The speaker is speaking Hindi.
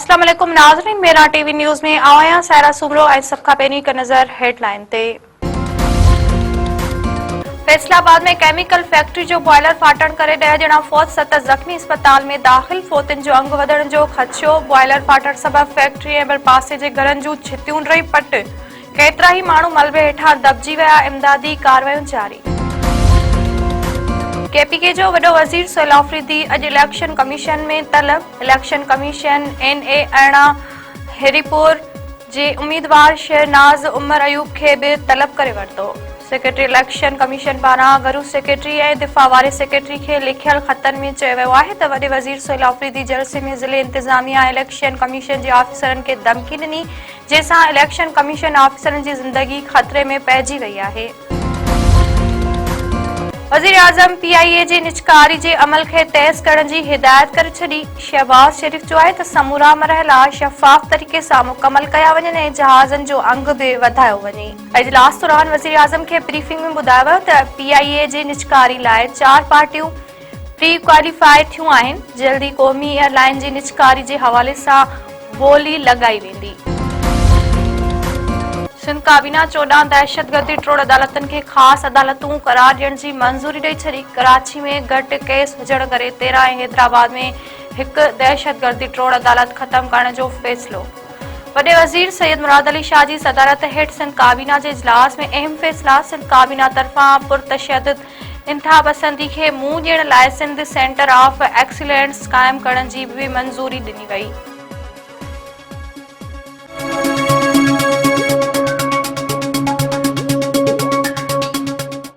अस्सलाम वालेकुम नाज़रीन, मेरा टीवी न्यूज़ में आया सारा सुमरो ऐं सभ खां पहिरीं हिकु नज़र हेडलाइन ते। फैसलाबाद में केमिकल फैक्ट्री जो बॉयलर फाटण करे 10 ॼणा फौत, 7 ज़ख़्मी अस्पताल में दाख़िल। फौतनि जो अंग वधण जो ख़दशो, बॉयलर फाटण सबब फैक्ट्री ऐं पासे जे घरनि जूं छितियूं रही पट। केतिरा ई माण्हू मलबे हेठां दॿिजी विया, इमदादी कार्रवाइयूं जारी। केपीके जो वॾो वज़ीर सोहेल आफरीदी अॼु इलेक्शन कमीशन में तलब। इलेक्शन कमीशन NA अरिड़हं हरीपुर जे उम्मीदवार शहनाज उमर अयूब खे बि तलब करे वरितो। सेक्रेटरी इलेक्शन कमीशन पारां घरू सेक्रेटरी ऐं दिफ़ा वारे सेक्रेटरी खे लिखियल ख़तनि में चयो वियो आहे त वॾे वज़ीर सोहेल आफरीदी जलसे में ज़िले इंतिज़ामिया इलेक्शन कमीशन जे ऑफिसरनि खे धमकी ॾिनी, जंहिंसां इलेक्शन कमीशन ऑफिसरनि जी ज़िंदगी ख़तरे में पइजी वई आहे। वज़ीर आज़म PIA जे निजकारी जे अमल खे तेज़ करण जी हिदायत करे छॾी। शहबाज शरीफ़ जो आहे त समूरा मरहला शफ़ाफ़ तरीक़े सां मुकमल कया वञनि ऐं जहाज़नि जो अंग बि वधायो वञे। इजलास दौरान वज़ीर आज़म खे ब्रीफिंग में ॿुधायो वियो त PIA जे निजकारी लाइ 4 पार्टियूं प्री क्वालिफाई थियूं आहिनि। जल्दी क़ौमी एयरलाइन जी निजकारी जे हवाले सां ॿोली लॻाई वेंदी। सिंध काबीना 14 दहशतगर्दी ट्रोड़ अदालतनि खे ख़ासि अदालतूं करार ॾियण जी मंज़ूरी ॾेई छॾी। कराची में घटि केस हुजण करे 13 ऐं हैदराबाद में हिकु दहशतगर्दी ट्रोड़ अदालत ख़त्म करण जो फ़ैसिलो। वॾे वज़ीर सैयद मुराद अली शाह जी सदारत हेठि सिंध काबीना जे इजलास में अहम फ़ैसिला। सिंध काबीना तरफ़ां पुरतशद्दुद इंतहापसंदी खे मुंहुं ॾियण लाइ सिंध सेंटर ऑफ एक्सीलेंस क़ाइमु करण जी बि मंज़ूरी ॾिनी वई।